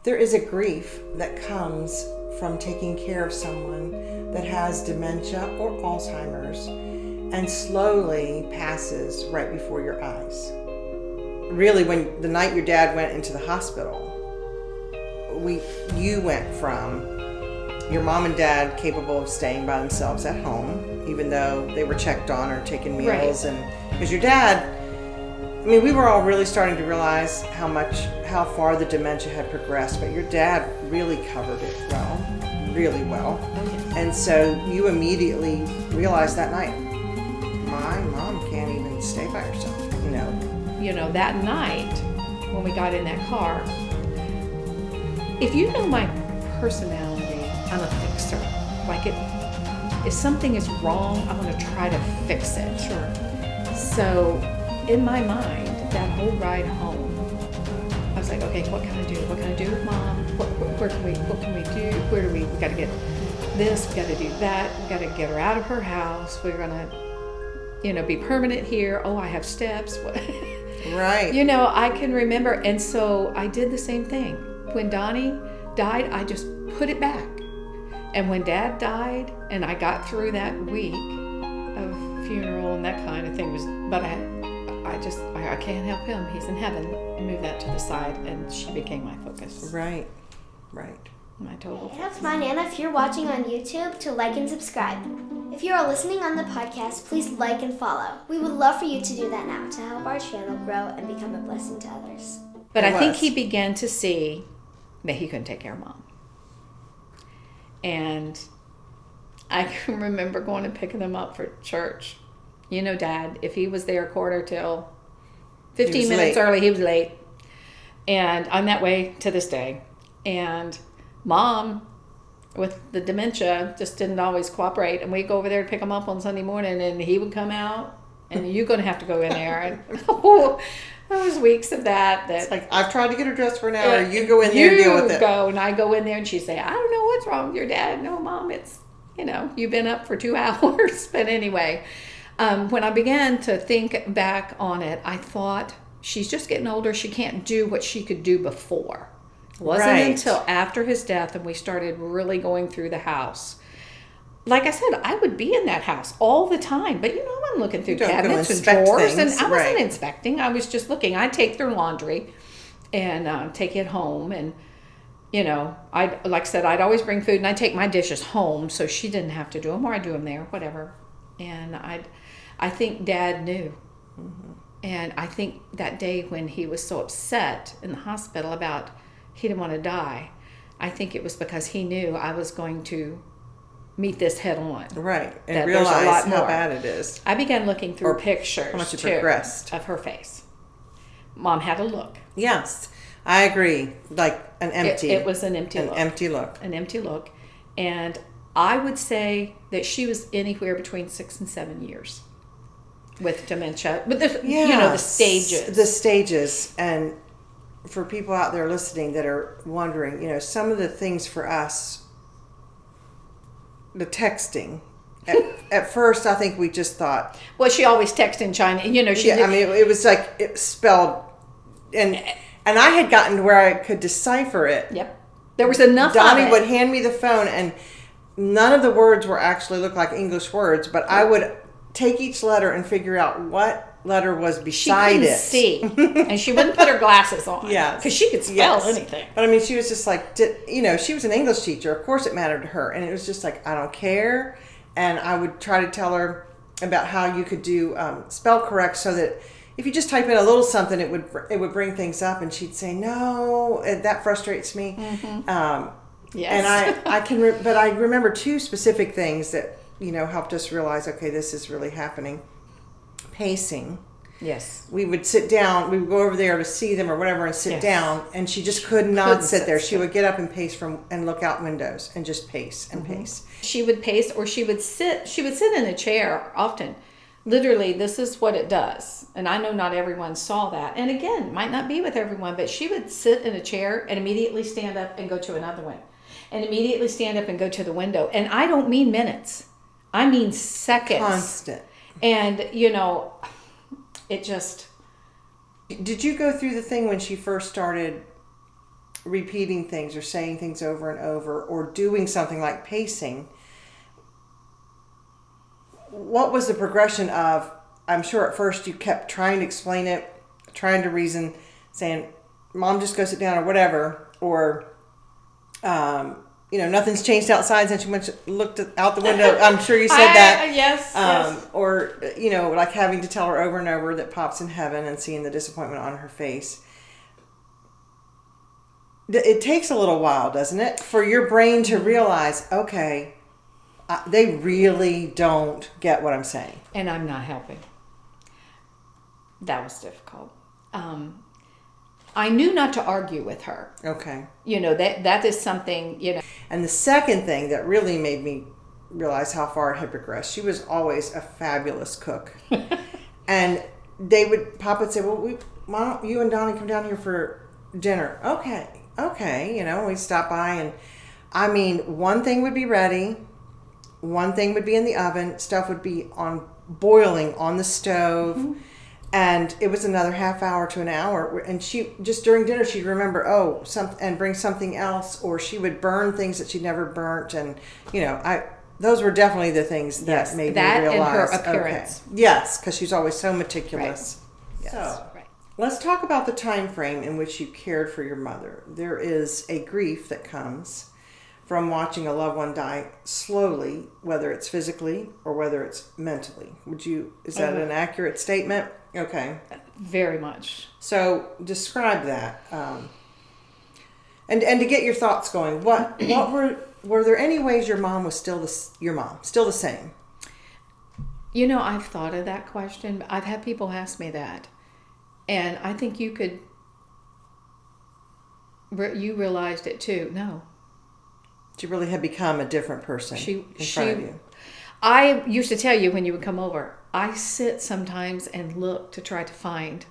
There is a grief that comes from taking care of someone that has dementia or Alzheimer's and slowly passes right before your eyes. Really, when the night your dad went into the hospital, you went from your mom and dad capable of staying by themselves at home, even though they were checked on or taking meals, Right. and because your dad, I mean, we were all really starting to realize how far the dementia had progressed, but your dad really covered it really well. Oh, yes. And so you immediately realized that night, my mom can't even stay by herself, You know, that night when we got in that car, if you know my personality, I'm a fixer. Like if something is wrong, I want to try to fix it. Sure. So in my mind, that whole ride home, I was like, okay, what can I do? What can I do with mom? What can we do? We got to get this, we got to do that, we got to get her out of her house. We're going to, be permanent here. Oh, I have steps. Right. I can remember. And so I did the same thing. When Donnie died, I just put it back. And when Dad died, and I got through that week of funeral and that kind of thing, but I can't help him. He's in heaven. I moved that to the side, and she became my focus. Right. My total focus. That's my Nana. If you're watching on YouTube, to like and subscribe. If you are listening on the podcast, please like and follow. We would love for you to do that now to help our channel grow and become a blessing to others. But I think he began to see that he couldn't take care of mom. And I can remember going and picking him up for church. Dad, if he was there quarter till 15 minutes early, he was late. And I'm that way to this day. And mom, with the dementia, just didn't always cooperate. And we'd go over there to pick him up on Sunday morning, and he would come out, and you're going to have to go in there. And there was weeks of that. It's like, I've tried to get her dressed for an hour. You go in there and deal with it. You go, and I go in there, and she'd say, I don't know what's wrong with your dad. No, Mom, it's, you've been up for 2 hours. But anyway, when I began to think back on it, I thought, she's just getting older. She can't do what she could do before. It wasn't until after his death and we started really going through the house. Like I said, I would be in that house all the time, but I'm looking through cabinets and drawers, and I wasn't inspecting. I was just looking. I'd take their laundry and take it home, and like I said, I'd always bring food, and I'd take my dishes home so she didn't have to do them, or I'd do them there, whatever. And I think Dad knew, and I think that day when he was so upset in the hospital about he didn't want to die, I think it was because he knew I was going to meet this head on. Right. And realize how bad it is. I began looking through pictures how much it progressed of her face. Mom had a look. Yes, I agree. Like an empty. It was an empty look. An empty look. An empty look. And I would say that she was anywhere between 6 and 7 years with dementia. But the stages. The stages. And for people out there listening that are wondering, some of the things for us, the texting. At first, I think we just thought. Well, she always texted in China. It was like it spelled, and I had gotten to where I could decipher it. Yep. There was enough. Donnie would hand me the phone, and none of the words looked like English words, but I would take each letter and figure out what letter was beside it. She couldn't see, and she wouldn't put her glasses on. Yeah, because she could spell anything. But she was just like, she was an English teacher. Of course, it mattered to her, and it was just like, I don't care. And I would try to tell her about how you could do spell correct, so that if you just type in a little something, it would bring things up. And she'd say, no, that frustrates me. Yes. And I remember 2 specific things that helped us realize, okay, this is really happening. Pacing. Yes. We would sit down. We would go over there to see them or whatever and sit down, and she just could not sit there. She would get up and pace and look out windows and just pace and pace. She would pace, or she would sit. She would sit in a chair often. Literally, this is what it does. And I know not everyone saw that. And again, might not be with everyone, but she would sit in a chair and immediately stand up and go to another one. And immediately stand up and go to the window. And I don't mean minutes. I mean seconds. Constant. And, it just... Did you go through the thing when she first started repeating things or saying things over and over or doing something like pacing, what was the progression of, I'm sure at first you kept trying to explain it, trying to reason, saying, Mom, just go sit down or whatever, or, nothing's changed outside since you looked out the window. I'm sure you said that. Yes. Or, like having to tell her over and over that Pop's in heaven and seeing the disappointment on her face. It takes a little while, doesn't it, for your brain to realize, okay, they really don't get what I'm saying. And I'm not helping. That was difficult. I knew not to argue with her. Okay. That is something, And the second thing that really made me realize how far it had progressed, she was always a fabulous cook. And Pop would say, well, why don't you and Donnie come down here for dinner? Okay. We'd stop by and, one thing would be ready. One thing would be in the oven. Stuff would be boiling on the stove. Mm-hmm. And it was another half hour to an hour. And she, just during dinner, she'd remember, and bring something else. Or she would burn things that she'd never burnt. And, those were definitely the things that made me realize. And her appearance. Okay. Yes, because she's always so meticulous. Right. Yes. So, let's talk about the time frame in which you cared for your mother. There is a grief that comes from watching a loved one die slowly, whether it's physically or whether it's mentally. Is that an accurate statement? Okay. Very much. So describe that. And to get your thoughts going, what were there any ways your mom was still the same? I've thought of that question. I've had people ask me that. And I think you realized it too. No. She really had become a different person in front of you. I used to tell you when you would come over, I sit sometimes and look to try to find.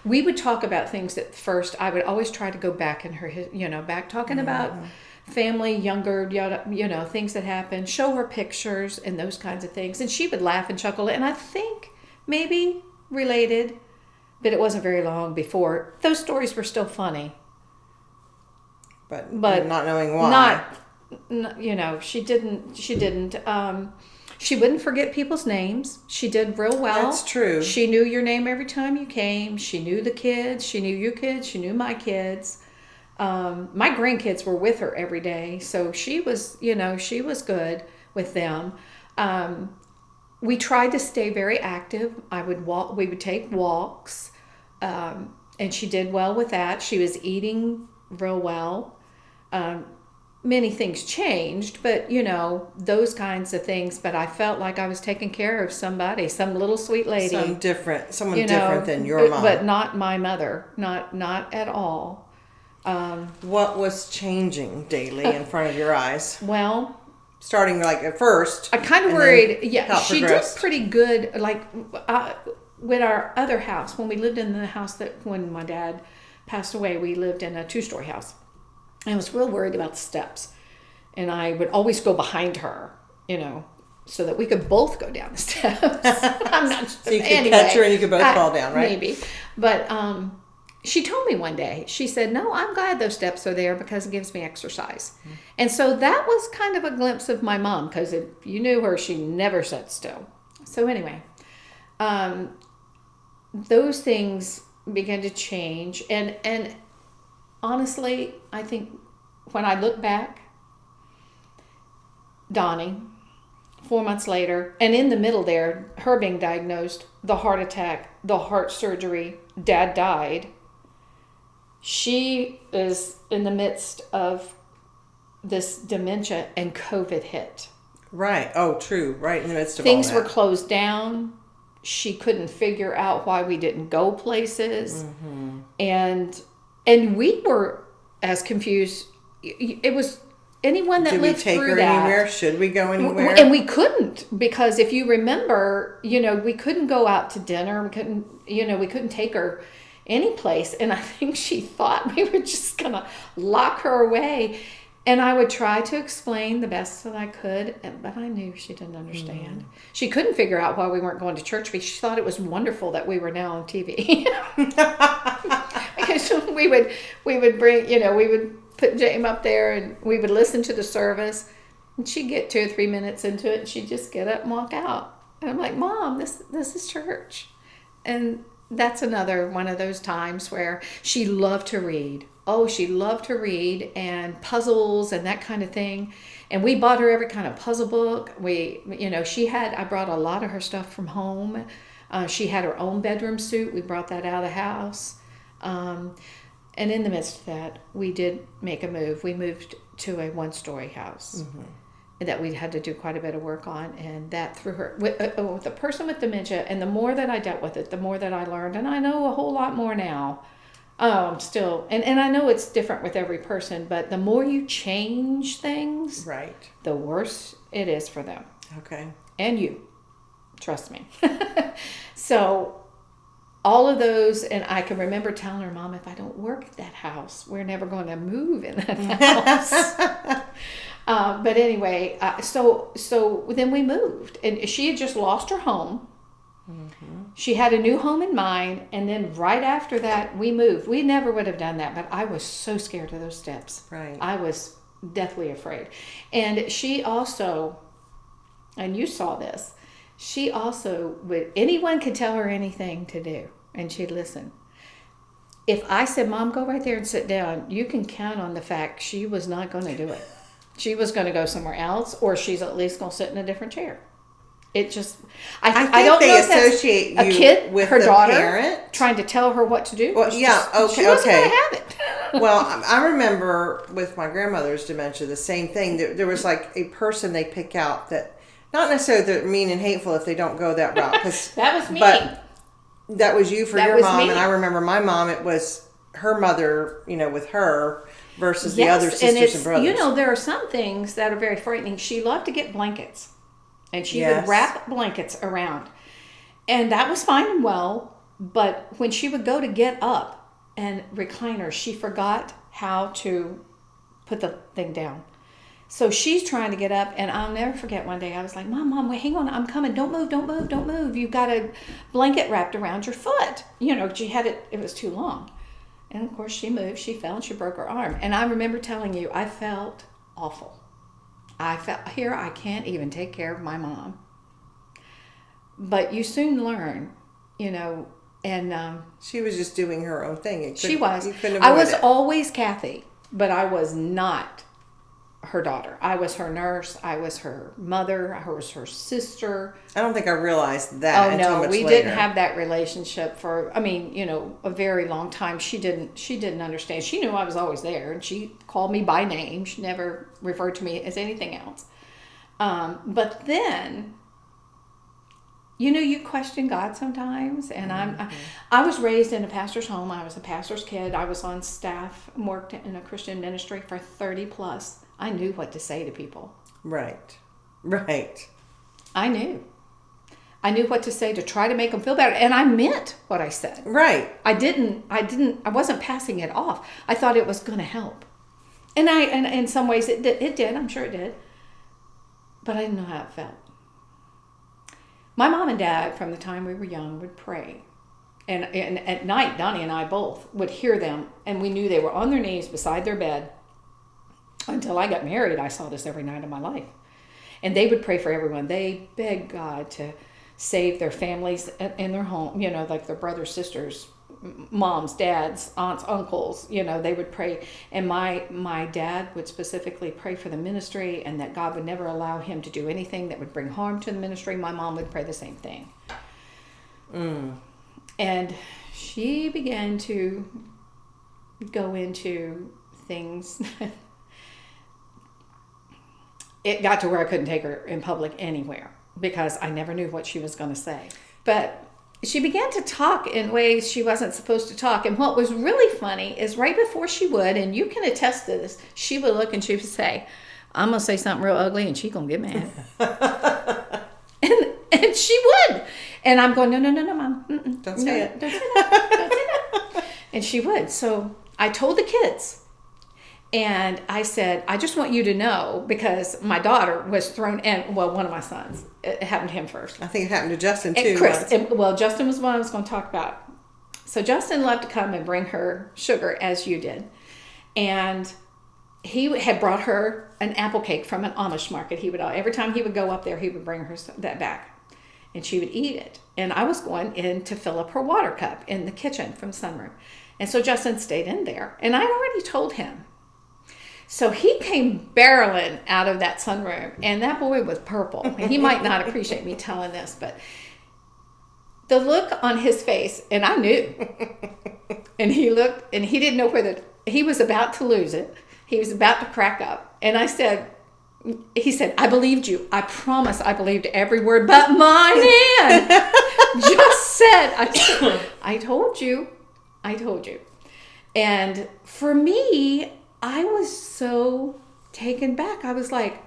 We would talk about things at first. I would always try to go back in her, back talking about family, younger, things that happened, show her pictures and those kinds of things. And she would laugh and chuckle. And I think maybe related, but it wasn't very long before. Those stories were still funny. But not knowing why. She didn't. She wouldn't forget people's names. She did real well. That's true. She knew your name every time you came. She knew the kids. She knew your kids. She knew my kids. My grandkids were with her every day. So she was good with them. We tried to stay very active. We would take walks. And she did well with that. She was eating real well. Many things changed, but those kinds of things. But I felt like I was taking care of somebody, some little sweet lady, someone different than your mom, but not my mother, not at all. What was changing daily in front of your eyes? Well, starting like at first, I kind of worried. Yeah, she did pretty good. Like with our other house, when we lived in the house when my dad passed away, we lived in a 2-story house. I was real worried about the steps. And I would always go behind her, so that we could both go down the steps. I'm not so you could catch her and you could both fall down, right? Maybe. But she told me one day, she said, no, I'm glad those steps are there because it gives me exercise. Mm-hmm. And so that was kind of a glimpse of my mom, because if you knew her, she never sat still. So anyway, those things began to change. And honestly, I think when I look back, Donnie, 4 months later, and in the middle there, her being diagnosed, the heart attack, the heart surgery, Dad died. She is in the midst of this dementia and COVID hit. Right. Oh, true. Right in the midst of things all that. Were closed down. She couldn't figure out why we didn't go places. Mm-hmm. And we were as confused. It was anyone that lived through that. Did we take her anywhere? Should we go anywhere? And we couldn't, because if you remember, we couldn't go out to dinner. We couldn't take her any place. And I think she thought we were just going to lock her away. And I would try to explain the best that I could, but I knew she didn't understand. She couldn't figure out why we weren't going to church, because she thought it was wonderful that we were now on TV. Because we would bring, we would put James up there, and we would listen to the service. And she'd get 2 or 3 minutes into it, and she'd just get up and walk out. And I'm like, Mom, this is church. And that's another one of those times where she loved to read. Oh, she loved to read and puzzles and that kind of thing. And we bought her every kind of puzzle book. I brought a lot of her stuff from home. She had her own bedroom suit. We brought that out of the house. And in the midst of that, we did make a move. We moved to a 1-story house that we had to do quite a bit of work on. And that through her, with the person with dementia, and the more that I dealt with it, the more that I learned. And I know a whole lot more now. Still, and I know it's different with every person, but the more you change things, right, the worse it is for them. Okay. And you, trust me. So all of those, and I can remember telling her, Mom, if I don't work at that house, we're never going to move in that house. But anyway, so then we moved, and she had just lost her home. She had a new home in mind, and then right after that, we moved. We never would have done that, but I was so scared of those steps. Right. I was deathly afraid. And she also, and you saw this, she also anyone could tell her anything to do, and she'd listen. If I said, Mom, go right there and sit down, you can count on the fact she was not going to do it. She was going to go somewhere else, or she's at least going to sit in a different chair. It just, I think don't they know if that's associate you a kid with her the daughter parent trying to tell her what to do. Well, yeah, okay, she wasn't okay. going to have it. Well, I remember with my grandmother's dementia, the same thing. There was like a person they pick out that, not necessarily they're mean and hateful if they don't go that route. That was me. But that was you for That your was mom, me. and I remember my mom. It was her mother, with her versus the other sisters and brothers. There are some things that are very frightening. She loved to get blankets, and she Yes. would wrap blankets around, and that was fine and well. But when she would go to get up and recline her, she forgot how to put the thing down. So she's trying to get up, and I'll never forget one day I was like, Mom, wait, hang on, I'm coming. Don't move. You've got a blanket wrapped around your foot. She had it was too long. And of course she moved, she fell, and she broke her arm. And I remember telling you, I felt awful. I felt, here I can't even take care of my mom. But you soon learn, and She was just doing her own thing. she was. You couldn't I avoid was it. always Kathy, but I was not her daughter. I was her nurse. I was her mother. I was her sister. I don't think I realized that until much we later. didn't have that relationship for, a very long time. She didn't understand. She knew I was always there, and she called me by name. She never referred to me as anything else. But then, you question God sometimes, and I was raised in a pastor's home. I was a pastor's kid. I was on staff, worked in a Christian ministry for 30 plus. I knew what to say to people. Right. I knew what to say to try to make them feel better, and I meant what I said. Right. I wasn't passing it off. I thought it was going to help. And in some ways it did. I'm sure it did. But I didn't know how it felt. My mom and dad, from the time we were young, would pray. And at night, Donnie and I both would hear them, and we knew they were on their knees beside their bed. Until I got married, I saw this every night of my life. And they would pray for everyone. They begged God to save their families in their home, like their brothers, sisters, moms, dads, aunts, uncles, they would pray. And my dad would specifically pray for the ministry, and that God would never allow him to do anything that would bring harm to the ministry. My mom would pray the same thing. And she began to go into things. It got to where I couldn't take her in public anywhere because I never knew what she was going to say. But she began to talk in ways she wasn't supposed to talk. And what was really funny is right before she would, and you can attest to this, she would look and she would say, I'm going to say something real ugly and she's going to get mad. and she would. And I'm going, no, Mom. Don't say it. Don't say that. And she would. So I told the kids. And I said, I just want you to know, because my daughter was thrown in, one of my sons. It happened to him first. I think it happened to Justin, too. And Chris. Justin was one I was going to talk about. So Justin loved to come and bring her sugar, as you did. And he had brought her an apple cake from an Amish market. He would, every time he would go up there, he would bring her that back, and she would eat it. And I was going in to fill up her water cup in the kitchen from sunroom. And so Justin stayed in there, and I already told him. So he came barreling out of that sunroom, and that boy was purple. And he might not appreciate me telling this, but the look on his face, and I knew. And he looked, and he didn't know whether he was about to lose it. He was about to crack up. And he said, I believed you. I promise I believed every word, but my man just said, I told you. I told you. And for me, I was so taken back. I was like,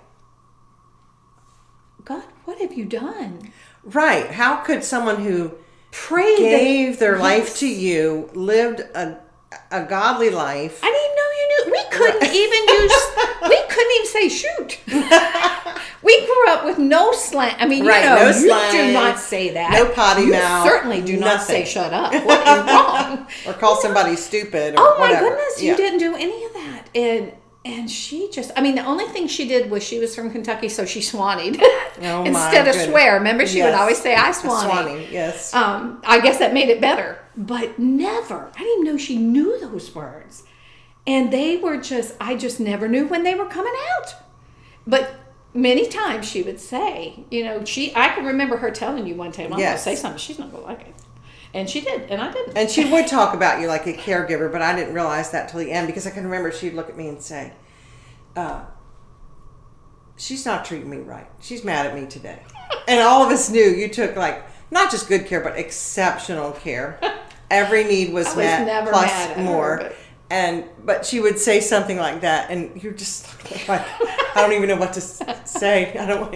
God, what have you done? Right. How could someone who gave their life to you, lived a godly life? I didn't know you knew. We couldn't even say shoot. We grew up with no slang. I mean, right, no slang, do not say that. No potty mouth. You certainly do not say shut up. What is wrong? Or call somebody stupid or oh my whatever. Goodness, you didn't do any of that. And she just, I mean, the only thing she did was she was from Kentucky, so she swanneyed instead of swear. Remember, she would always say, I swanney. Swanney, yes. I guess that made it better. But never, I didn't even know she knew those words. And they were just, I just never knew when they were coming out. But many times she would say, I can remember her telling you one time, I'm going to say something, she's not going to like it. And she did, and I didn't. And she would talk about you like a caregiver, but I didn't realize that till the end, because I can remember she'd look at me and say, she's not treating me right. She's mad at me today. And all of us knew you took not just good care, but exceptional care. Every need was met, never plus mad at more. Her, but she would say something like that, and you're just like, I don't even know what to say. I don't,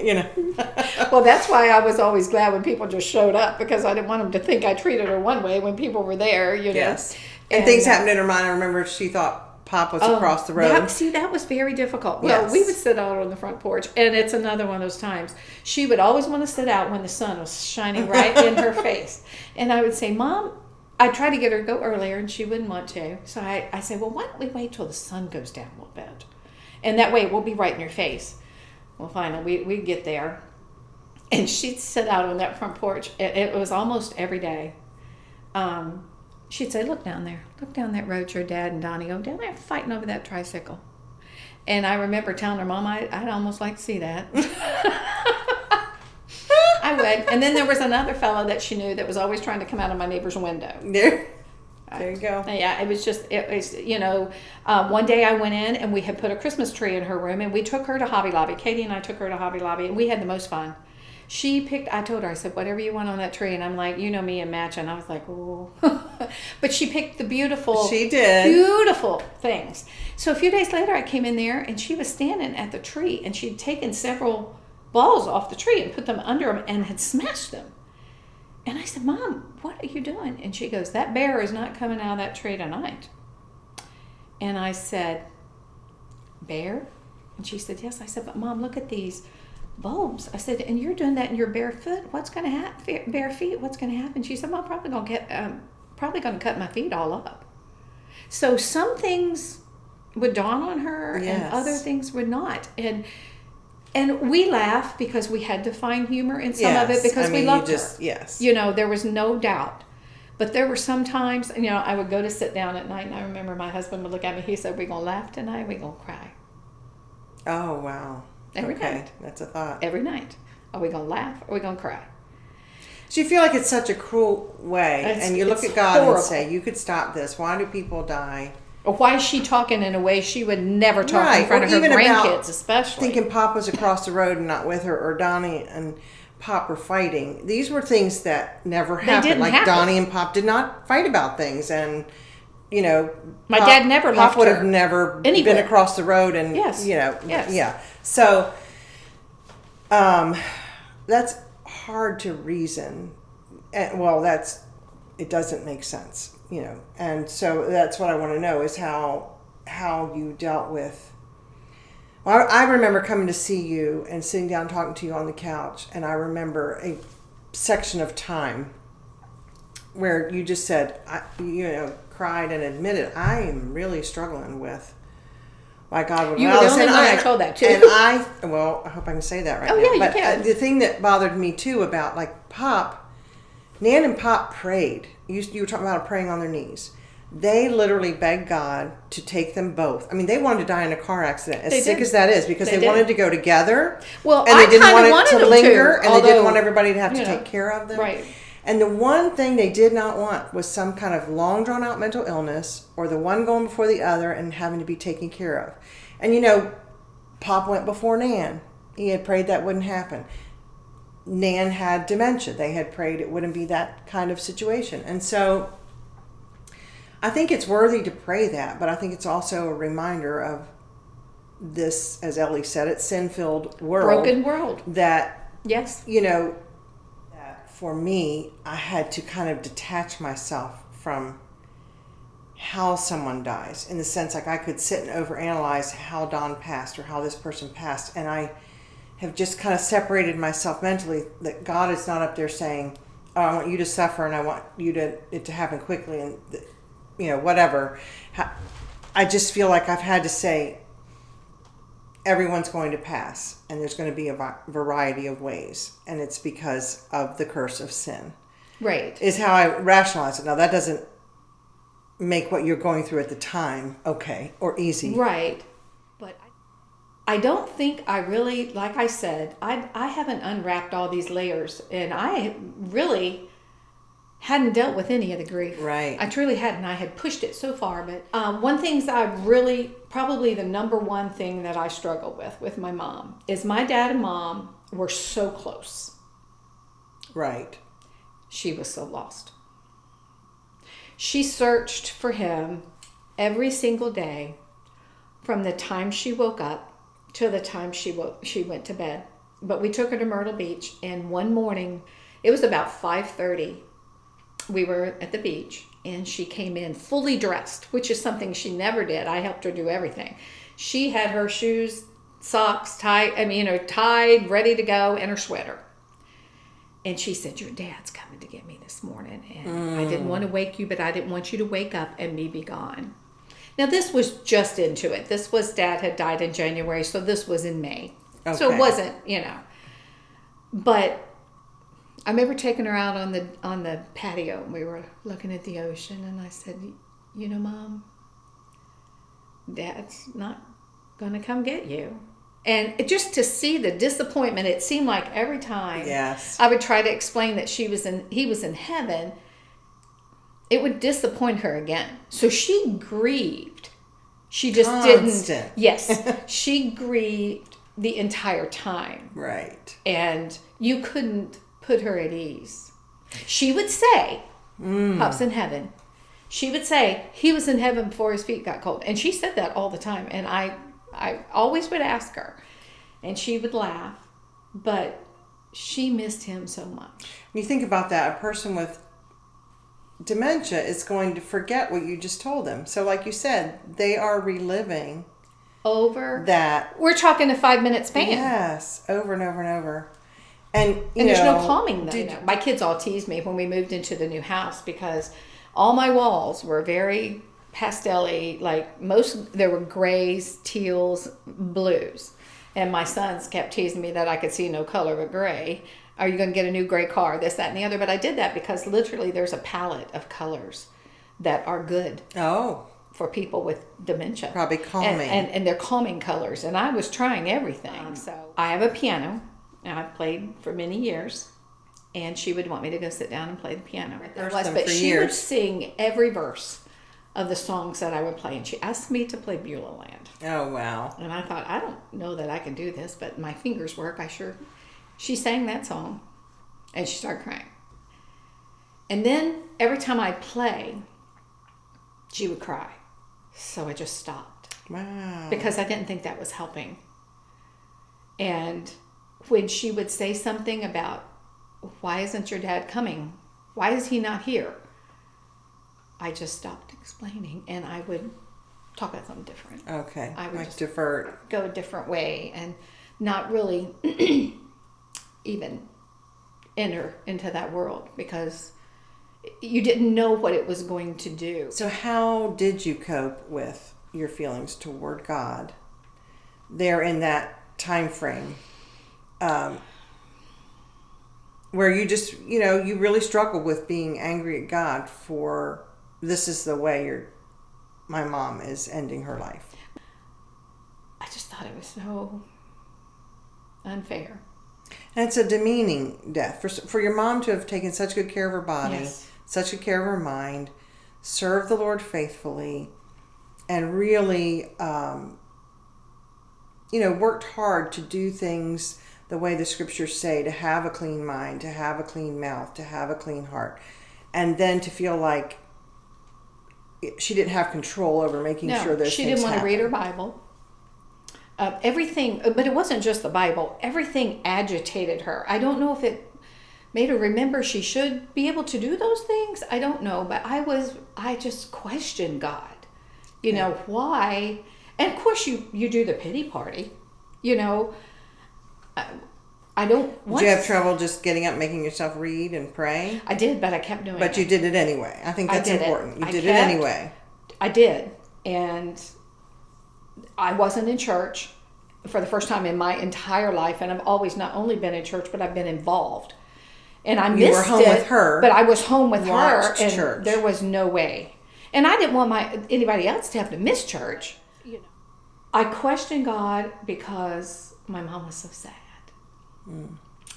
Well, that's why I was always glad when people just showed up, because I didn't want them to think I treated her one way when people were there, Yes. And things happened in her mind. I remember she thought Pop was across the road. That was very difficult. Yes. Well, we would sit out on the front porch, and it's another one of those times. She would always want to sit out when the sun was shining right in her face. And I would say, Mom, I'd try to get her to go earlier, and she wouldn't want to. So I said, well, why don't we wait till the sun goes down a little bit? And that way it won't be right in your face. Well, finally, we'd get there. And she'd sit out on that front porch. It was almost every day. She'd say, look down there. Look down that road, your dad and Donnie go down there fighting over that tricycle. And I remember telling her, Mom, I'd almost like to see that. I would. And then there was another fellow that she knew that was always trying to come out of my neighbor's window. There you go. Yeah, it was one day I went in and we had put a Christmas tree in her room, and we took her to Hobby Lobby. Katie and I took her to Hobby Lobby, and we had the most fun. I told her, I said, whatever you want on that tree. And I'm like, you know me and matching. I was like, oh. But she picked the beautiful things. So a few days later, I came in there, and she was standing at the tree, and she'd taken several balls off the tree and put them under them and had smashed them. And I said, Mom, what are you doing? And she goes, that bear is not coming out of that tree tonight. And I said, bear? And she said, yes. I said, but Mom, look at these bulbs. I said, and you're doing that in your bare foot? What's going to happen? Bare feet? What's going to happen? She said, well, I'm probably going to cut my feet all up. So some things would dawn on her, and other things would not. And we laugh because we had to find humor in some of it, because we loved her. Yes. There was no doubt. But there were some times, I would go to sit down at night, and I remember my husband would look at me. He said, we're going to laugh tonight, we're going to cry. Oh, wow. Every night. That's a thought. Every night. Are we going to laugh, or are we going to cry? So you feel like it's such a cruel way, and you look at God and say, you could stop this. Why do people die? Or why is she talking in a way she would never talk in front of her grandkids, especially? Thinking Pop was across the road and not with her, or Donnie and Pop were fighting. These were things that never happened. Donnie and Pop did not fight about things, and my dad never left her. Pop would have never been across the road, and yeah. So that's hard to reason. Well, it doesn't make sense. And so that's what I want to know is how you dealt with. Well, I remember coming to see you and sitting down talking to you on the couch, and I remember a section of time where you just said, cried and admitted, I am really struggling with my God, when You were I the was only and one I told that to. And I hope I can say that right now. Yeah, you but can. The thing that bothered me too about like Pop, Nan and Pop prayed. You were talking about praying on their knees. They literally begged God to take them both. I mean, they wanted to die in a car accident, as sick as that is, because they wanted to go together. Well, and they didn't want it to linger, and they didn't although, want everybody to have to take care of them. Right. And the one thing they did not want was some kind of long drawn out mental illness, or the one going before the other and having to be taken care of. And Pop went before Nan. He had prayed that wouldn't happen. Nan had dementia. They had prayed it wouldn't be that kind of situation. And so I think it's worthy to pray that, but I think it's also a reminder of this, as Ellie said, it's sin-filled world. Broken world. That, yes. That for me, I had to kind of detach myself from how someone dies, in the sense like I could sit and overanalyze how Don passed or how this person passed, and I have just kind of separated myself mentally, that God is not up there saying, oh, I want you to suffer and I want it to happen quickly and whatever. I just feel like I've had to say everyone's going to pass, and there's going to be a variety of ways, and it's because of the curse of sin. Right. Is how I rationalize it. Now, that doesn't make what you're going through at the time okay or easy. Right. But I don't think I really, like I said, I haven't unwrapped all these layers, and I really hadn't dealt with any of the grief. Right. I truly hadn't. I had pushed it so far. But one thing I really, probably the number one thing that I struggle with my mom, is my dad and mom were so close. Right. She was so lost. She searched for him every single day from the time she woke up to the time she went to bed. But we took her to Myrtle Beach, and one morning, it was about 5:30. We were at the beach, and she came in fully dressed, which is something she never did. I helped her do everything. She had her shoes, socks tied, ready to go, and her sweater. And she said, your dad's coming to get me this morning, and I didn't want to wake you, but I didn't want you to wake up and me be gone. Now, this was just into it. This was, Dad had died in January, so this was in May. Okay. So it wasn't, But I remember taking her out on the patio, and we were looking at the ocean, and I said, Mom, Dad's not going to come get you. And just to see the disappointment, it seemed like every time I would try to explain that he was in heaven, it would disappoint her again. So she grieved. She just didn't. Yes. She grieved the entire time. Right. And you couldn't put her at ease. She would say, Pop's in heaven. She would say, he was in heaven before his feet got cold. And she said that all the time. And I always would ask her, and she would laugh, but she missed him so much. When you think about that, a person with dementia is going to forget what you just told them. So like you said, they are reliving over that. We're talking a 5-minute span. Yes, over and over and over. And there's no calming them. My kids all teased me when we moved into the new house, because all my walls were very pastel-y, there were grays, teals, blues. And my sons kept teasing me that I could see no color but gray. Are you going to get a new gray car? This, that, and the other. But I did that because literally there's a palette of colors that are good for people with dementia. Probably calming. And they're calming colors. And I was trying everything. So I have a piano, and I've played for many years. And she would want me to go sit down and play the piano. But she would sing every verse of the songs that I would play, and she asked me to play Beulah Land. Oh, wow. And I thought, I don't know that I can do this, but my fingers work. She sang that song, and she started crying. And then every time I'd play, she would cry. So I just stopped. Wow. Because I didn't think that was helping. And when she would say something about, why isn't your dad coming? Why is he not here? I just stopped explaining, and I would talk about something different. Okay. I would just divert. Go a different way and not really even enter into that world, because you didn't know what it was going to do. So how did you cope with your feelings toward God, they're in that time frame where you just, you really struggle with being angry at God for this is the way my mom is ending her life. I just thought it was so unfair. And it's a demeaning death. For your mom to have taken such good care of her body, Yes. such good care of her mind, served the Lord faithfully, and really, worked hard to do things the way the scriptures say, to have a clean mind, to have a clean mouth, to have a clean heart. And then to feel like she didn't have control over making sure those she things didn't want to happened. read her Bible. Everything, but it wasn't just the Bible. Everything agitated her. I don't know if it made her remember she should be able to do those things. I don't know, but I just questioned God. Why? And of course you do the pity party. I don't want. Did you have trouble just getting up, making yourself read and pray? I did, but I kept doing it. But you did it anyway. I think that's important. You did it anyway. I did. And I wasn't in church for the first time in my entire life. And I've always not only been in church, but I've been involved. And I missed it. You were home with her. But I was home with her. And church. There was no way. And I didn't want anybody else to have to miss church. I questioned God because my mom was so sad.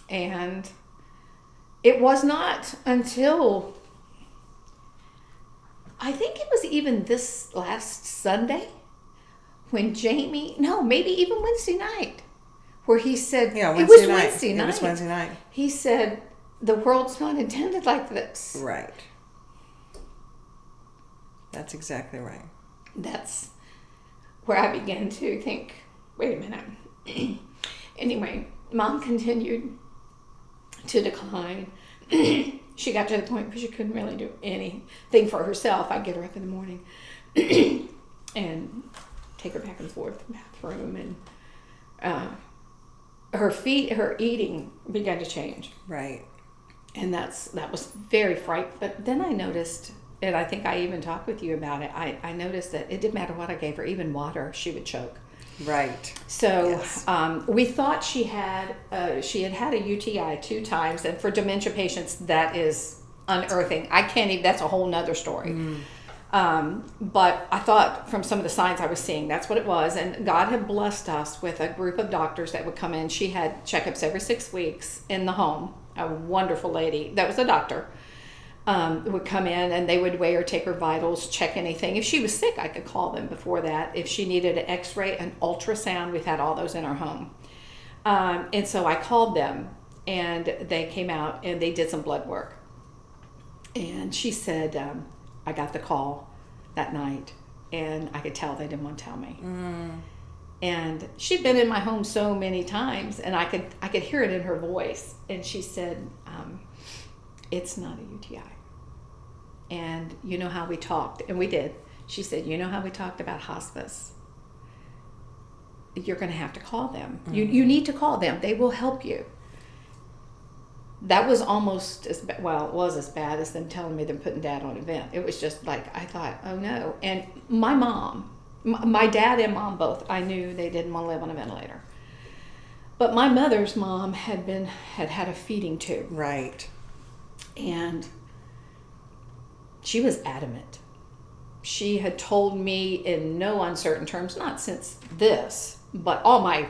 And it was not until I think it was even this last Sunday when maybe even Wednesday night, where he said, Wednesday night. It was Wednesday night. He said, the world's not intended like this. Right. That's exactly right. That's where I began to think, wait a minute. Anyway, Mom continued to decline. She got to the point where she couldn't really do anything for herself. I'd get her up in the morning and take her back and forth to the bathroom, and her eating began to change. Right. And that was very frightening. But then I noticed, and I think I even talked with you about it, I noticed that it didn't matter what I gave her, even water, she would choke. Right. So yes. We thought she had a UTI 2 times, and for dementia patients, that is unearthing. I can't even. That's a whole nother story. But I thought from some of the signs I was seeing, that's what it was. And God had blessed us with a group of doctors that would come in. She had checkups every 6 weeks in the home. A wonderful lady that was a doctor. Would come in and they would weigh her, take her vitals, check anything. If she was sick, I could call them before that. If she needed an x-ray, an ultrasound, we've had all those in our home. And so I called them and they came out and they did some blood work. And she said, I got the call that night and I could tell they didn't want to tell me. And she'd been in my home so many times and I could hear it in her voice. And she said, it's not a UTI. And you know how we talked, and we did. She said, you know how we talked about hospice? You're going to have to call them. You need to call them. They will help you. That was almost it was as bad as them telling me they're putting Dad on a vent. It was just like, I thought, oh no. And my mom, my dad and mom both, I knew they didn't want to live on a ventilator. But my mother's mom had had a feeding tube. Right. And she was adamant. She had told me in no uncertain terms, not since this, but all my,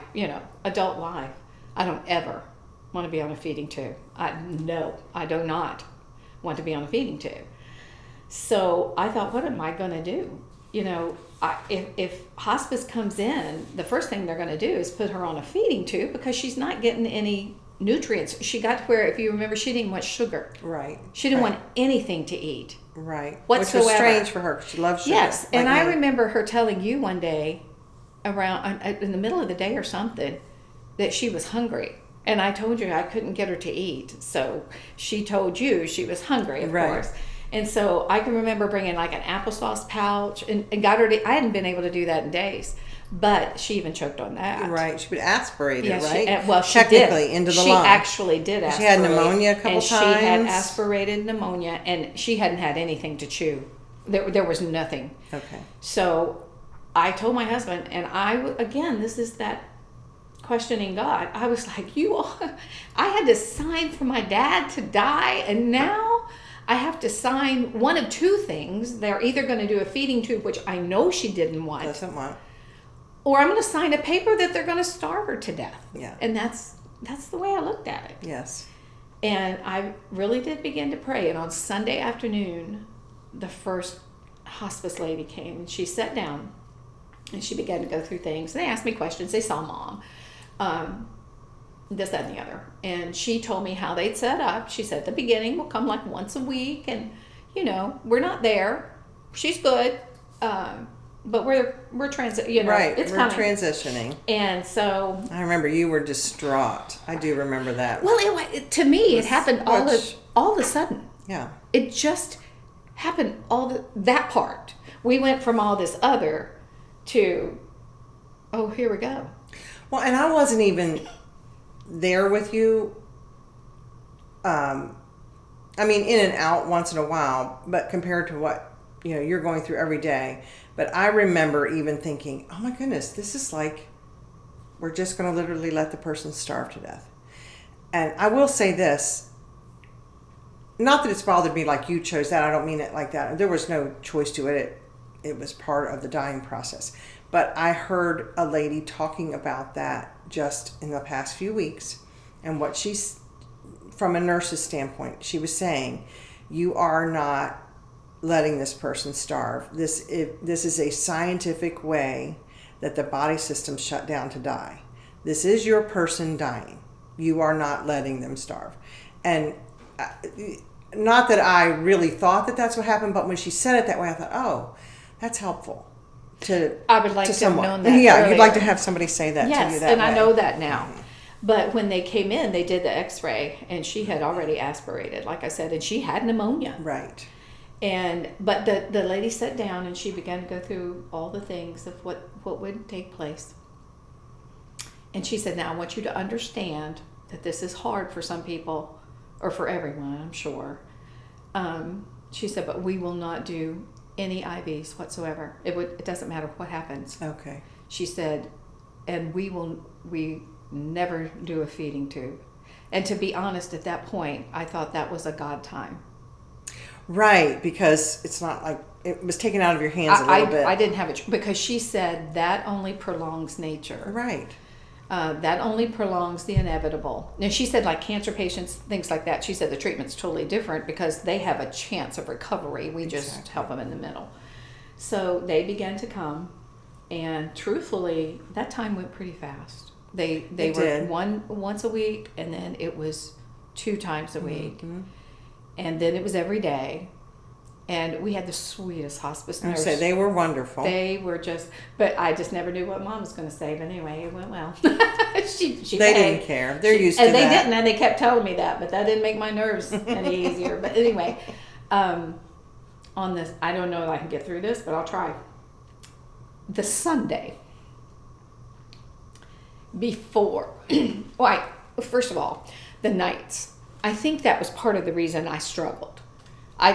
adult life, I don't ever want to be on a feeding tube. I do not want to be on a feeding tube. So I thought, what am I going to do? If hospice comes in, the first thing they're going to do is put her on a feeding tube because she's not getting any nutrients. She got to where, if you remember, she didn't want sugar. Right. She didn't want anything to eat. Right. Whatsoever. Which was strange for her because she loves sugar. Yes. And I remember her telling you one day, around in the middle of the day or something, that she was hungry. And I told you I couldn't get her to eat. So she told you she was hungry, of course. And so I can remember bringing like an applesauce pouch and got her to, I hadn't been able to do that in days. But she even choked on that. Right. She would aspirate it, right? She technically did. Into the she lung. She actually did aspirate. She had pneumonia a couple times. And she had aspirated pneumonia, and she hadn't had anything to chew. There was nothing. Okay. So I told my husband, and again, this is that questioning God. I was like, I had to sign for my dad to die, and now I have to sign one of two things. They're either going to do a feeding tube, which I know she didn't want. Doesn't want. Or I'm going to sign a paper that they're going to starve her to death. Yeah. And that's the way I looked at it. Yes. And I really did begin to pray. And on Sunday afternoon, the first hospice lady came, and she sat down and she began to go through things. They asked me questions. They saw Mom. This, that, and the other. And she told me how they'd set up. She said, at the beginning, we'll come like once a week. And, we're not there. She's good. But we're transitioning. Right. It's we're coming. Transitioning. And so. I remember you were distraught. I do remember that. Well, to me, it happened all of a sudden. Yeah. It just happened that part. We went from all this other to, oh, here we go. Well, and I wasn't even there with you. I mean, in and out once in a while, but compared to what, you're going through every day. But I remember even thinking, oh my goodness, this is like, we're just going to literally let the person starve to death. And I will say this, not that it's bothered me like you chose that. I don't mean it like that. There was no choice to it. It was part of the dying process. But I heard a lady talking about that just in the past few weeks. And what she's, from a nurse's standpoint, she was saying, you are not letting this person starve. This is a scientific way that the body system shut down to die. This is your person dying. You are not letting them starve. And not that I really thought that that's what happened, but when she said it that way, I thought, oh, that's helpful. I would like to have known that. Yeah, earlier. You'd like to have somebody say that to you that way. Yes, and I know that now. Mm-hmm. But when they came in, they did the x-ray, and she had already aspirated, like I said, and she had pneumonia. Right. But the lady sat down, and she began to go through all the things of what would take place. And she said, now I want you to understand that this is hard for some people, or for everyone, I'm sure. She said, but we will not do any IVs whatsoever. It doesn't matter what happens. Okay. She said, and we never do a feeding tube. And to be honest, at that point, I thought that was a God time. Right, because it's not like it was taken out of your hands a little bit. I didn't have it, because she said that only prolongs nature. Right. That only prolongs the inevitable. And she said, like cancer patients, things like that, she said the treatment's totally different because they have a chance of recovery. We just help them in the middle. So they began to come, and truthfully, that time went pretty fast. They were once a week, and then it was 2 times a week. Mm-hmm. And then it was every day. And we had the sweetest hospice nurse. They were wonderful. They were but I just never knew what Mom was going to say. But anyway, it went well. she they didn't care. They're used to that. And they didn't, and they kept telling me that, but that didn't make my nerves any easier. But anyway, on this, I don't know if I can get through this, but I'll try. The Sunday before, first of all, the nights. I think that was part of the reason I struggled.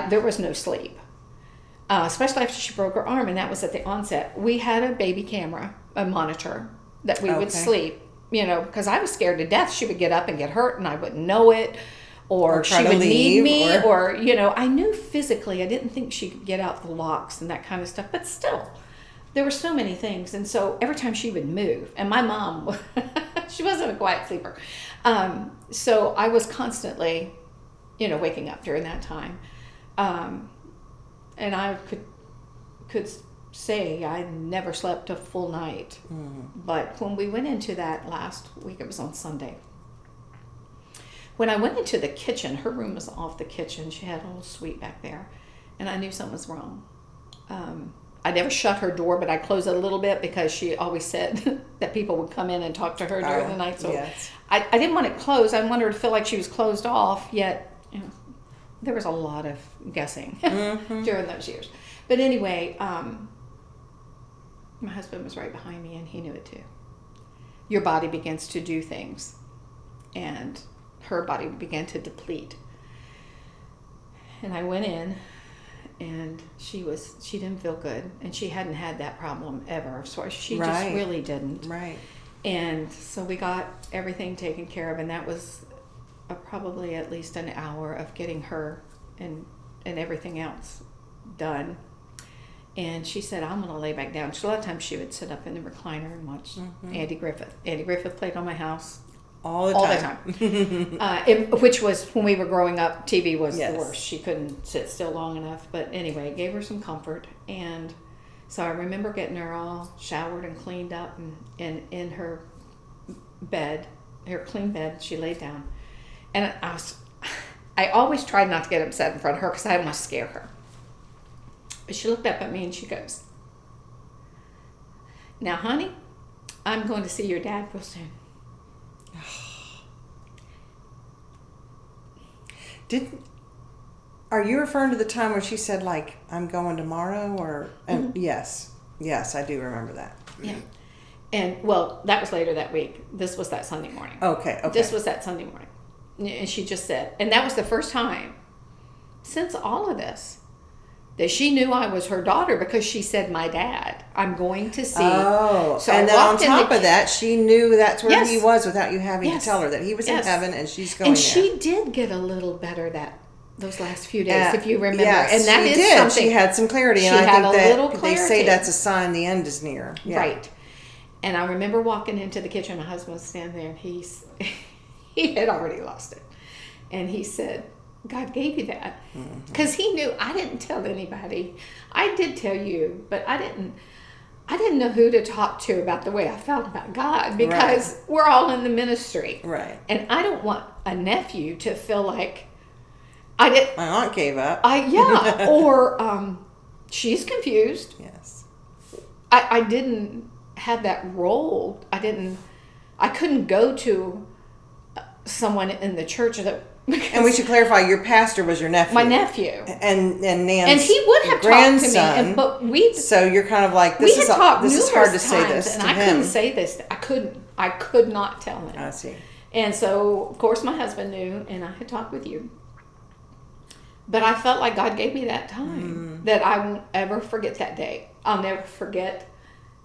There was no sleep, especially after she broke her arm, and that was at the onset. We had a baby camera, a monitor, that we would sleep, because I was scared to death. She would get up and get hurt, and I wouldn't know it, or she would need me, or I knew physically. I didn't think she could get out the locks and that kind of stuff, but still, there were so many things. And so every time she would move, and my mom, she wasn't a quiet sleeper, so I was constantly, waking up during that time. And I could say I never slept a full night. Mm-hmm. But when we went into that last week, it was on Sunday. When I went into the kitchen, her room was off the kitchen. She had a little suite back there, and I knew something was wrong. I never shut her door, but I closed it a little bit because she always said that people would come in and talk to her during the night. So yes. I didn't want it closed. I wanted her to feel like she was closed off, yet there was a lot of guessing mm-hmm. during those years. But anyway, my husband was right behind me, and he knew it too. Your body begins to do things, and her body began to deplete. And I went in, and she didn't feel good, and she hadn't had that problem ever, so she Right. just really didn't. Right. And so we got everything taken care of, and that was probably at least an hour of getting her and everything else done. And she said, I'm going to lay back down. So a lot of times she would sit up in the recliner and watch Andy Griffith. Andy Griffith played on my house All the time. Which was, when we were growing up, TV was Yes. the worst. She couldn't sit still long enough. But anyway, it gave her some comfort. And so I remember getting her all showered and cleaned up, and in her bed, her clean bed, she laid down. And I always tried not to get upset in front of her because I didn't want to scare her. But she looked up at me and she goes, now, honey, I'm going to see your dad real soon. Are you referring to the time where she said, like, I'm going tomorrow? Or Yes, I do remember that. Yeah. And, well, that was later that week. This was that Sunday morning. Okay. This was that Sunday morning. And she just said, and that was the first time since all of this that she knew I was her daughter, because she said, my dad, I'm going to see. Oh, so and then on top of that, she knew that's where he was without you having to tell her that he was in heaven and she's going and there. she did get a little better those last few days, if you remember. Yes, and that she is did. something. She had some clarity, She and I had think a that little they say clarity. that's a sign the end is near. Yeah. Right. And I remember walking into the kitchen, my husband was standing there, and he had already lost it. And he said, God gave you that. Because he knew I didn't tell anybody. I did tell you, but I didn't know who to talk to about the way I felt about God, because we're all in the ministry. Right. And I don't want a nephew to feel like my aunt gave up. Or she's confused. Yes. I didn't have that role. I couldn't go to someone in the church that. And we should clarify, your pastor was your nephew. My nephew. And Nan's and he would have grandson. talked to me, but we. So you're kind of like, this is hard to say this and to I him. couldn't say this. I could not tell him. I see. And so, of course, my husband knew, and I had talked with you. But I felt like God gave me that time, that I won't ever forget that day. I'll never forget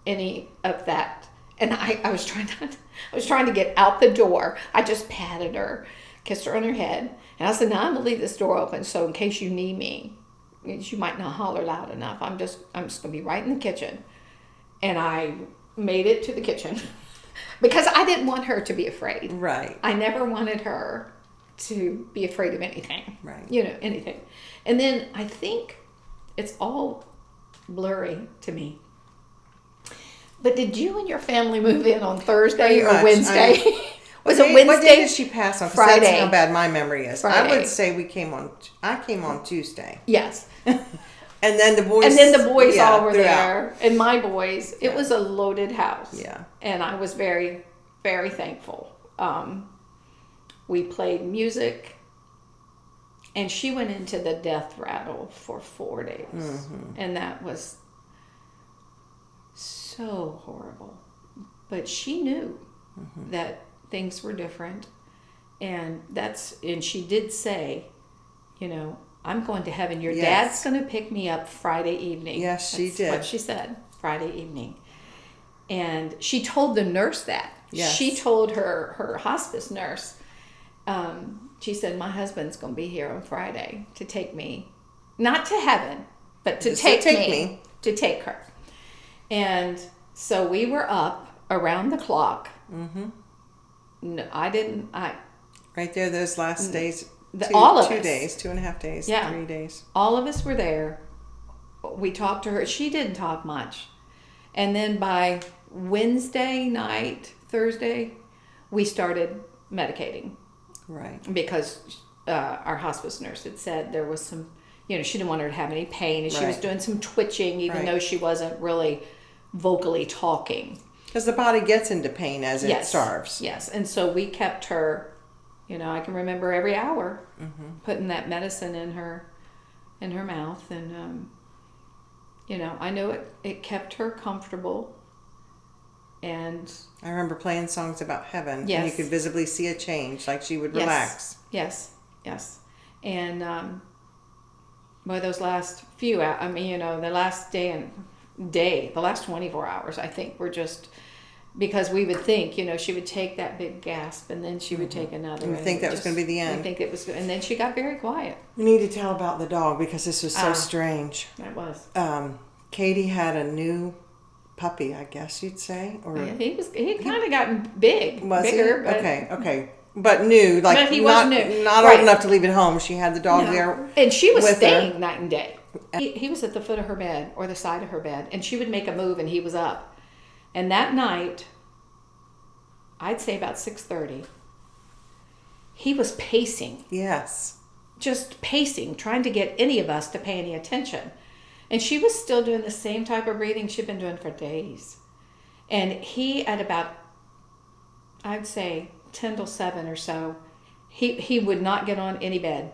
any of that. And I was trying to get out the door. I just patted her, kissed her on her head, and I said, now I'm gonna leave this door open, so in case you need me, you might not holler loud enough. I'm just gonna be right in the kitchen. And I made it to the kitchen because I didn't want her to be afraid. Right. I never wanted her to be afraid of anything. Right. Anything. And then I think it's all blurry to me. But did you and your family move in on Thursday or Wednesday? Was it Wednesday? What day did she pass on? Because Friday. That's how bad my memory is. Friday. I would say I came on Tuesday. Yes. And then the boys. all were there. And my boys, it was a loaded house. Yeah. And I was very, very thankful. We played music. And she went into the death rattle for 4 days. Mm-hmm. And that was so horrible. But she knew that things were different. And she did say, I'm going to heaven. Your dad's going to pick me up Friday evening. Yes, she That's did. what she said, Friday evening. And she told the nurse that. Yes. She told her hospice nurse, she said, my husband's going to be here on Friday to take me, not to heaven, but to take me, to take her. And so we were up around the clock. Mm-hmm. No, Right there, those last days. 2 days, 2.5 days, 3 days. All of us were there. We talked to her. She didn't talk much. And then by Wednesday night, Thursday, we started medicating. Right. Because our hospice nurse had said there was some, she didn't want her to have any pain. And she was doing some twitching, even though she wasn't really vocally talking. Because the body gets into pain as it starves. Yes. And so we kept her, I can remember every hour putting that medicine in her mouth. And, I know it kept her comfortable. And I remember playing songs about heaven. Yes. And you could visibly see a change, like she would relax. Yes. And Boy, those last few, I mean, you know, the last the last 24 hours, I think, were just, because we would think, you know, she would take that big gasp and then she would take another. You think that was going to be the end. We think it was, and then she got very quiet. We need to tell about the dog because this was so strange. It was. Katie had a new puppy, I guess you'd say, or Yeah, he kind of gotten bigger. But, okay. But new, like but he was new. Not Right. old enough to leave at home. She had the dog there, and she was with staying her. night and day. He was at the foot of her bed or the side of her bed, and she would make a move, and he was up. And that night, I'd say about 6:30, he was pacing. Yes, Just pacing, trying to get any of us to pay any attention. And she was still doing the same type of breathing she'd been doing for days. And he, at about, I'd say 10 till 7 or so, he would not get on any bed.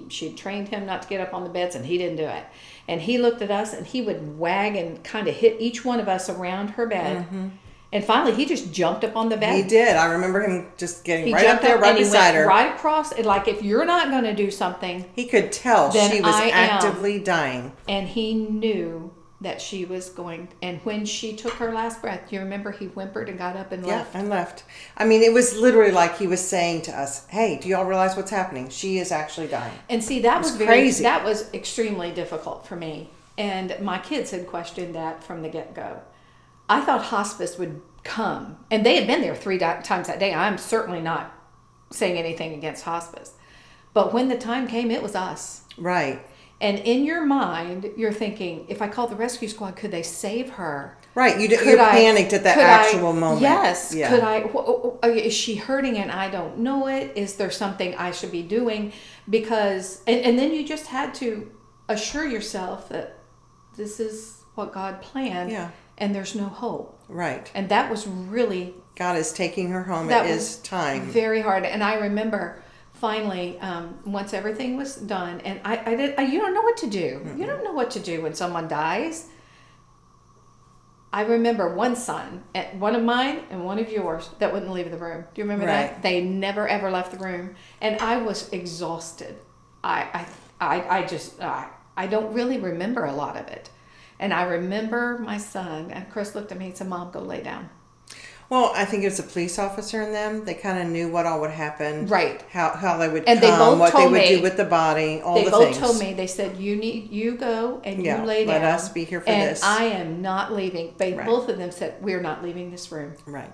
She'd trained him not to get up on the beds, and he didn't do it. And he looked at us, and he would wag and kind of hit each one of us around her bed. Mm-hmm. And finally, he just jumped up on the bed. he did. I remember him just getting right up there, right beside her. Right across. Like, if you're not going to do something, He could tell Then she was I am. actively dying. and he knew that she was going. And when she took her last breath, you remember he whimpered and got up and Yeah, left. and left. I mean, it was literally like he was saying to us, "Hey, do y'all realize what's happening? She is actually dying." And see, that was crazy. That was extremely difficult for me. And my kids had questioned that from the get-go. I thought hospice would come, and they had been there 3 times that day. I'm certainly not saying anything against hospice. But when the time came, it was us. Right. And in your mind, you're thinking, if I call the rescue squad, could they save her? Right. You panicked at that actual moment. Yes. Yeah. Could I? Is she hurting and I don't know it? Is there something I should be doing? Because, and then you just had to assure yourself that this is what God planned. Yeah. And there's no hope. Right. And that was really, God is taking her home. that It was is time. very hard. And I remember finally, once everything was done, and you don't know what to do. Mm-hmm. You don't know what to do when someone dies. I remember one son, one of mine and one of yours, that wouldn't leave the room. Do you remember that? They never ever left the room, and I was exhausted. I don't really remember a lot of it, and I remember my son, and Chris looked at me and said, "Mom, go lay down." Well, I think it was a police officer in them. They kind of knew what all would happen. Right. How they would and come, they both what told they would me, do with the body, all the They things. both told me, they said, you go and you lay down. Let us be here for and this. I am not leaving. Both of them said, we're not leaving this room. Right.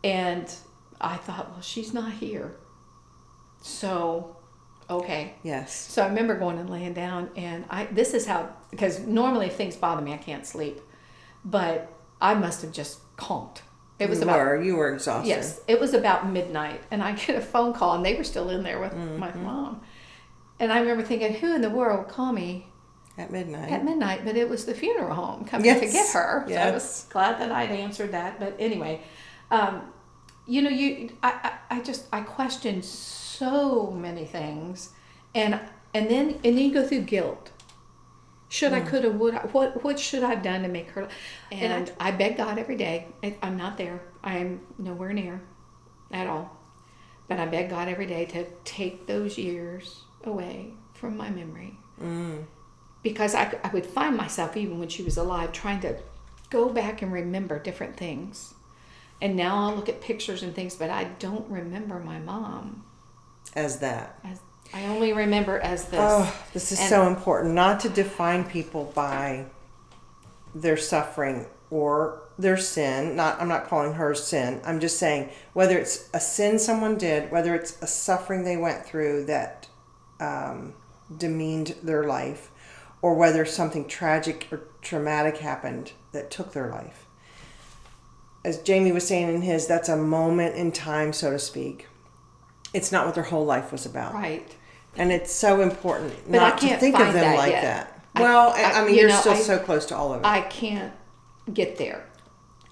And I thought, well, she's not here. So, okay. Yes. So I remember going and laying down, and this is how, because normally if things bother me, I can't sleep. But I must have just calmed. You were exhausted. Yes, it was about midnight, and I get a phone call, and they were still in there with my mom. And I remember thinking, who in the world would call me at midnight? But it was the funeral home coming to get her. Yes. So I was glad that I'd answered that. But anyway, I questioned so many things, and then you go through guilt. Should I, could have, would I, what should I have done to make her? And I beg God every day. I'm not there. I'm nowhere near at all. But I beg God every day to take those years away from my memory. Because I would find myself, even when she was alive, trying to go back and remember different things. And now I'll look at pictures and things, but I don't remember my mom. As that. I only remember as this. Oh, this is so important. Not to define people by their suffering or their sin. I'm not calling her sin. I'm just saying whether it's a sin someone did, whether it's a suffering they went through that demeaned their life, or whether something tragic or traumatic happened that took their life. As Jamie was saying in his, that's a moment in time, so to speak. It's not what their whole life was about. Right. And it's so important not to think of them like that. Well, I mean, you're still so close to all of it. I can't get there,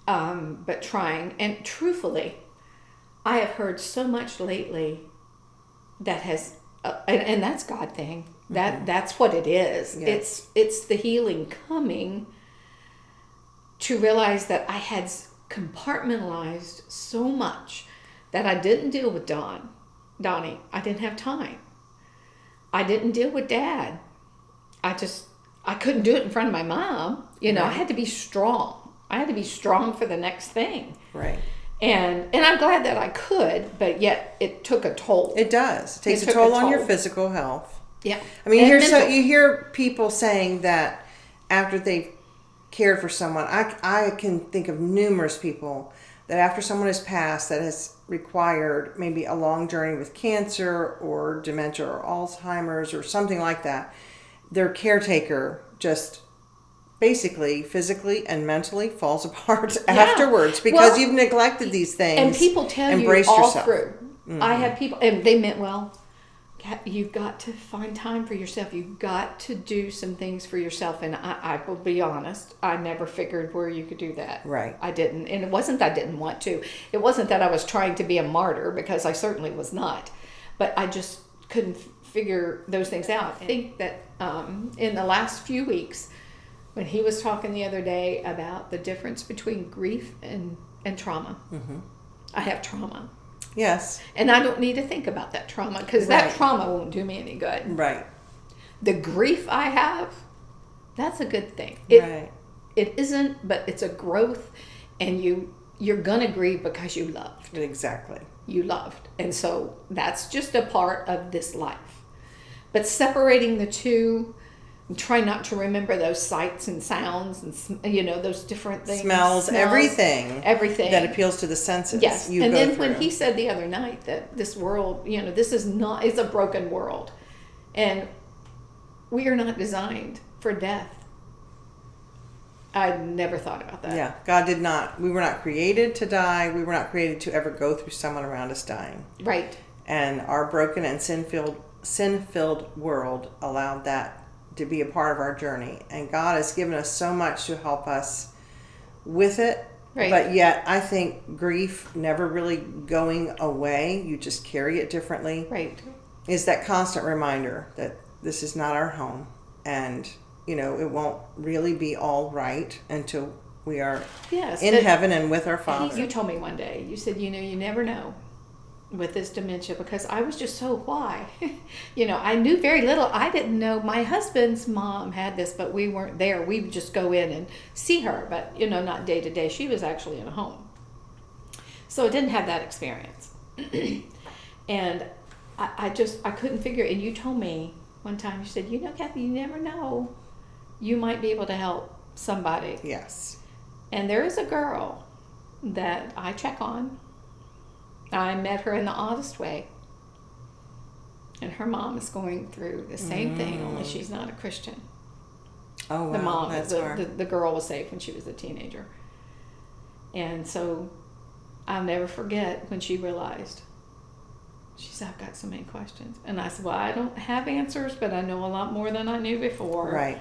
but trying. And truthfully, I have heard so much lately that has, and that's God thing. That's what it is. Yes. It's the healing coming to realize that I had compartmentalized so much that I didn't deal with Donnie. I didn't have time. I didn't deal with Dad. I couldn't do it in front of my mom. You know, Right. I had to be strong. I had to be strong for the next thing. Right. And I'm glad that I could, but yet it took a toll. It does. It takes It a took a toll on your toll. physical health. Yeah. I mean, And you hear people saying that after they've cared for someone. I can think of numerous people that after someone has passed that has required maybe a long journey with cancer or dementia or Alzheimer's or something like that, their caretaker just basically physically and mentally falls apart afterwards because Well, you've neglected these things. And people tell Embrace you all yourself. through. I have people, and they meant well. You've got to find time for yourself. You've got to do some things for yourself. And I will be honest, I never figured where you could do that. Right. I didn't. And it wasn't that I didn't want to. It wasn't that I was trying to be a martyr, because I certainly was not. But I just couldn't figure those things out. I think that in the last few weeks, when he was talking the other day about the difference between grief and trauma, I have trauma. Yes. And I don't need to think about that trauma, because Right. that trauma won't do me any good. Right. The grief I have, that's a good thing. Right. It isn't, but it's a growth, and you're going to grieve because you loved. Exactly. You loved. And so that's just a part of this life. But separating the two, and try not to remember those sights and sounds and, those different things. Smells, everything. Everything. That appeals to the senses. Yes. You And go then through. when he said the other night that this world, this is not, it's a broken world. And we are not designed for death. I never thought about that. Yeah, God did not. We were not created to die. We were not created to ever go through someone around us dying. Right. And our broken and sin-filled world allowed that to be a part of our journey. And God has given us so much to help us with it. Right. But yet, I think grief never really going away. You just carry it differently. Right. Is that constant reminder that this is not our home. And, it won't really be all right until we are in heaven and with our Father. You told me one day, you said, you never know with this dementia, because I was just so why? I knew very little. I didn't know my husband's mom had this, but we weren't there. We would just go in and see her, but, not day to day. She was actually in a home. So I didn't have that experience. And I couldn't figure, and you told me one time, you said, Kathy, you never know. You might be able to help somebody. Yes. And there is a girl that I check on. I met her in the oddest way. And her mom is going through the same thing, only she's not a Christian. Oh, wow. The mom, That's hard. the girl was saved when she was a teenager. And so I'll never forget when she realized, she said, I've got so many questions. And I said, well, I don't have answers, but I know a lot more than I knew before. Right.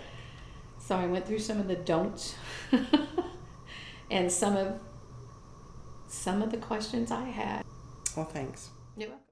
So I went through some of the don'ts and some of the questions I had. Well, thanks. You're welcome.